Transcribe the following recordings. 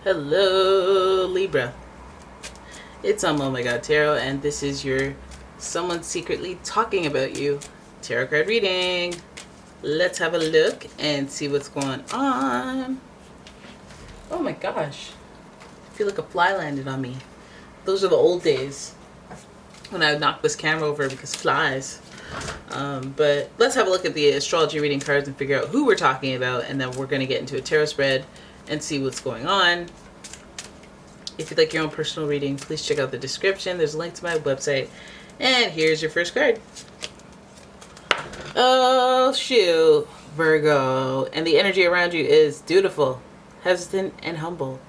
Hello, Libra. It's umomgtarot, and this is your someone secretly talking about you tarot card reading. Let's have a look and see what's going on. Oh my gosh. I feel like a fly landed on me. Those are the old days when I would knock this camera over because flies. But let's have a look at the astrology reading cards and figure out who we're talking about, and then we're going to get into a tarot spread and see what's going on. If you'd like your own personal reading, please check out the description. There's a link to my website. And here's your first card. Oh, shoot. Virgo. And the energy around you is dutiful, hesitant, and humble,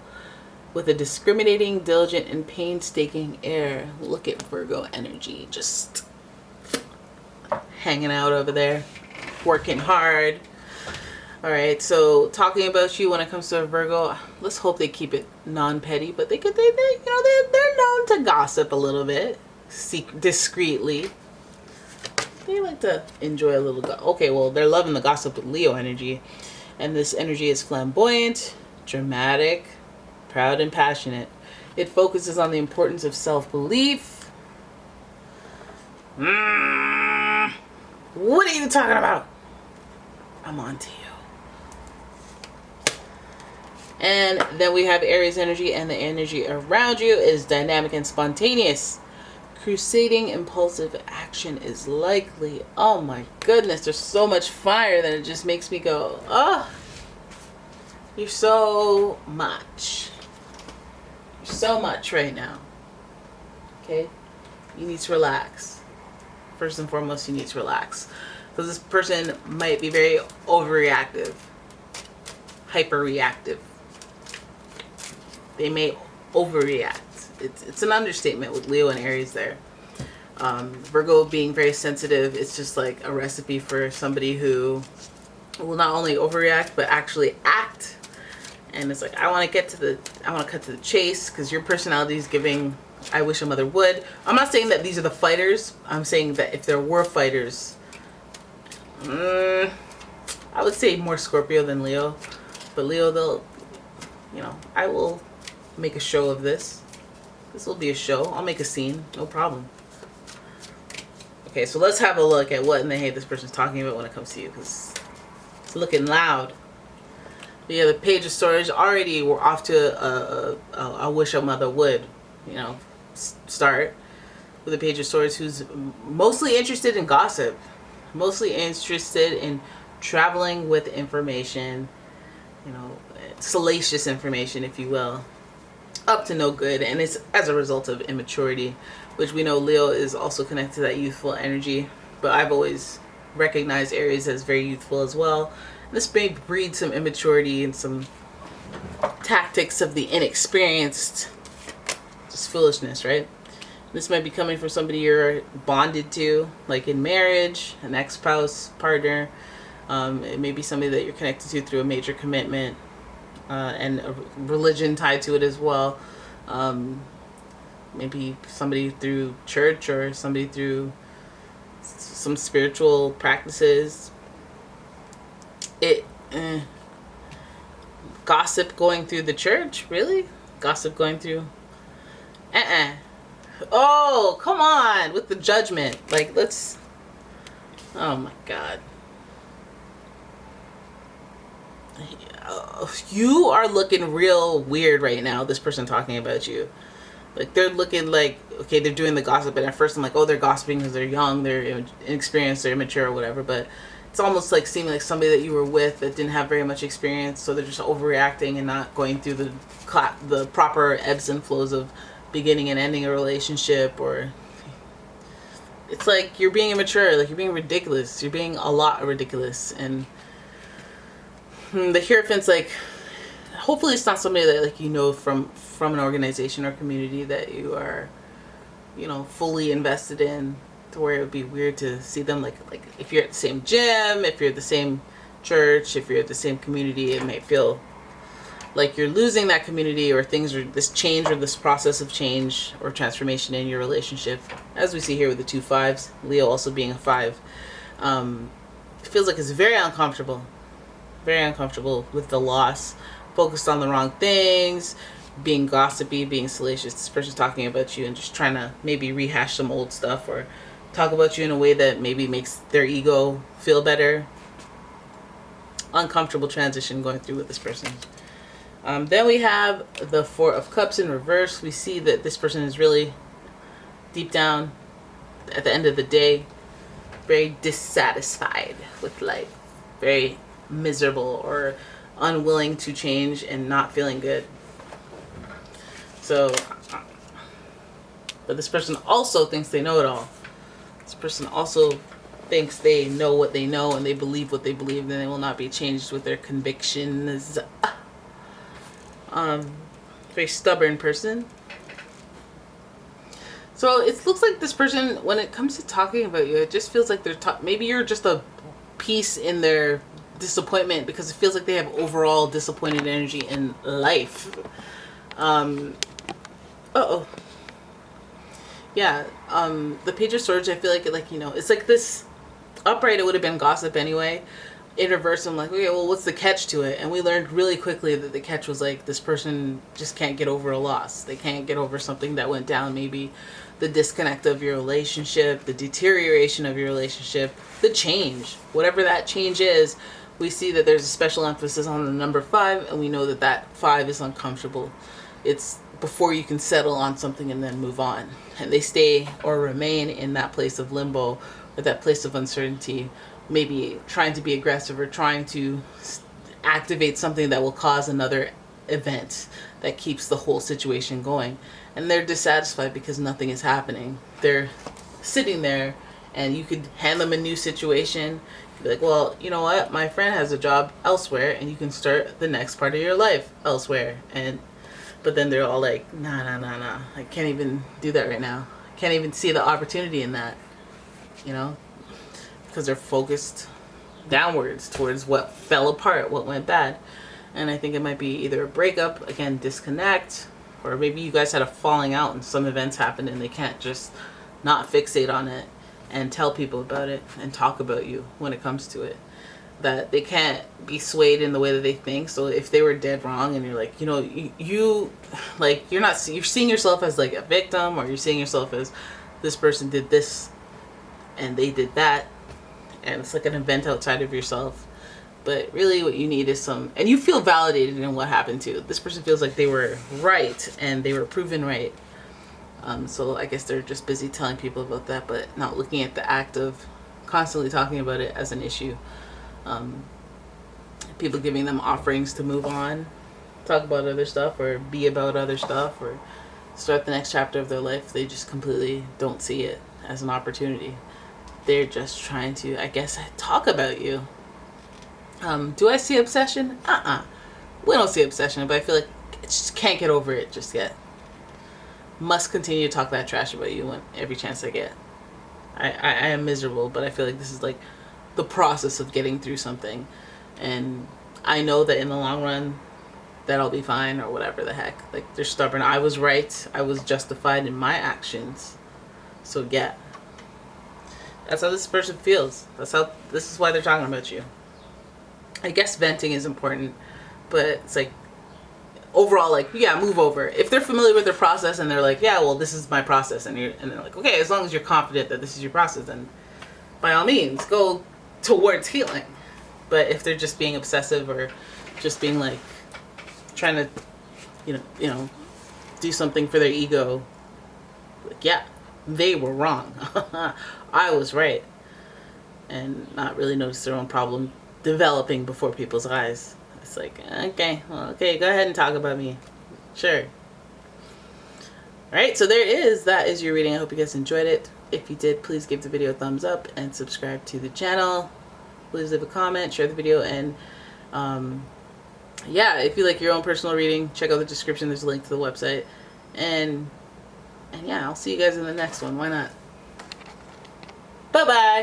with a discriminating, diligent, and painstaking air. Look at Virgo energy. Just hanging out over there, working hard. All right, so talking about you when it comes to a Virgo, let's hope they keep it non-petty, but they're known to gossip a little bit, discreetly. They like to enjoy a little. Okay, well, they're loving the gossip with Leo energy, and this energy is flamboyant, dramatic, proud, and passionate. It focuses on the importance of self-belief. What are you talking about? I'm on to you. And then we have Aries energy, and the energy around you is dynamic and spontaneous. Crusading, impulsive action is likely. Oh my goodness, there's so much fire that it just makes me go, oh, you're so much. You're so much right now. Okay? You need to relax. First and foremost, you need to relax. Because this person might be very overreactive, hyperreactive. They may overreact. It's an understatement with Leo and Aries there. Virgo being very sensitive, it's just like a recipe for somebody who will not only overreact but actually act. And it's like, I want to cut to the chase, because your personality is giving I wish a mother would. I'm not saying that these are the fighters. I'm saying that if there were fighters, I would say more Scorpio than Leo. But Leo, they'll, I will make a show of this. This will be a show. I'll make a scene. No problem. Okay, so let's have a look at what in the hate this person's talking about when it comes to you, because it's looking loud. Yeah, the Page of Swords, already we're off to a wish a mother would, start with the Page of Swords, who's mostly interested in gossip, mostly interested in traveling with information, salacious information, if you will, up to no good, and it's as a result of immaturity, which we know Leo is also connected to that youthful energy, but I've always recognized Aries as very youthful as well. This may breed some immaturity and some tactics of the inexperienced, just foolishness, right? This might be coming from somebody you're bonded to, like in marriage, an ex-spouse, partner. It may be somebody that you're connected to through a major commitment, and a religion tied to it as well. Maybe somebody through church, or somebody through some spiritual practices. Gossip going through the church? Really? Gossip going through? Oh, come on with the judgment. Like, let's... Oh my God. You are looking real weird right now, this person talking about you. Like, they're looking like, okay, they're doing the gossip, and at first I'm like, oh, they're gossiping because they're young, they're inexperienced, they're immature or whatever, but it's almost like seeming like somebody that you were with that didn't have very much experience, so they're just overreacting and not going through the proper ebbs and flows of beginning and ending a relationship. Or it's like you're being immature, like you're being ridiculous, you're being a lot ridiculous. And the Hierophant's like, hopefully it's not somebody that from an organization or community that you are fully invested in, to where it would be weird to see them like if you're at the same gym, if you're at the same church, if you're at the same community, it may feel like you're losing that community, or things are this change, or this process of change or transformation in your relationship, as we see here with the 2 5s, Leo also being a 5. It feels like it's very uncomfortable with the loss, focused on the wrong things, being gossipy, being salacious. This person's talking about you and just trying to maybe rehash some old stuff or talk about you in a way that maybe makes their ego feel better. Uncomfortable transition going through with this person. Then we have the Four of Cups in reverse. We see that this person is really deep down, at the end of the day, very dissatisfied with life, very miserable or unwilling to change and not feeling good. So, but this person also thinks they know it all. This person also thinks they know what they know and they believe what they believe, and they will not be changed with their convictions. Very stubborn person. So it looks like this person, when it comes to talking about you, it just feels like they're maybe you're just a piece in their disappointment, because it feels like they have overall disappointed energy in life. Yeah, the Page of Swords, I feel like, you know, it's like this upright, it would have been gossip anyway. In reverse, I'm like, okay, well, what's the catch to it? And we learned really quickly that the catch was like, this person just can't get over a loss. They can't get over something that went down, maybe the disconnect of your relationship, the deterioration of your relationship, the change, whatever that change is. We see that there's a special emphasis on the number 5, and we know that that 5 is uncomfortable. It's before you can settle on something and then move on. And they stay or remain in that place of limbo, or that place of uncertainty, maybe trying to be aggressive or trying to activate something that will cause another event that keeps the whole situation going. And they're dissatisfied because nothing is happening. They're sitting there, and you could hand them a new situation. Be like, well, you know what? My friend has a job elsewhere, and you can start the next part of your life elsewhere. But then they're all like, nah. I can't even do that right now. I can't even see the opportunity in that, you know? Because they're focused downwards towards what fell apart, what went bad. And I think it might be either a breakup, again, disconnect, or maybe you guys had a falling out and some events happened and they can't just not fixate on it and tell people about it and talk about you when it comes to it. That they can't be swayed in the way that they think. So if they were dead wrong and you're like, you know, you like, you're seeing yourself as like a victim, or you're seeing yourself as this person did this and they did that, and it's like an event outside of yourself. But really what you need is some, and you feel validated in what happened to. This person feels like they were right and they were proven right. So I guess they're just busy telling people about that, but not looking at the act of constantly talking about it as an issue. People giving them offerings to move on, talk about other stuff, or be about other stuff, or start the next chapter of their life. They just completely don't see it as an opportunity. They're just trying to, I guess, talk about you. Do I see obsession? We don't see obsession, but I feel like I just can't get over it just yet. Must continue to talk that trash about you every chance I get. I am miserable, but I feel like this is like the process of getting through something. And I know that in the long run, that I'll be fine, or whatever the heck. Like, they're stubborn. I was right. I was justified in my actions. So yeah. That's how this person feels. This is why they're talking about you. I guess venting is important, but it's like, overall, like, yeah, move over. If they're familiar with their process and they're like, yeah, well, this is my process, and they're like, okay, as long as you're confident that this is your process, then by all means, go towards healing. But if they're just being obsessive, or just being like, trying to, you know, do something for their ego, like, yeah, they were wrong. I was right. And not really notice their own problem developing before people's eyes. It's like, okay, well, okay, go ahead and talk about me. Sure. Alright, so that is your reading. I hope you guys enjoyed it. If you did, please give the video a thumbs up and subscribe to the channel. Please leave a comment, share the video, and yeah, if you like your own personal reading, check out the description. There's a link to the website. And yeah, I'll see you guys in the next one. Why not? Bye-bye!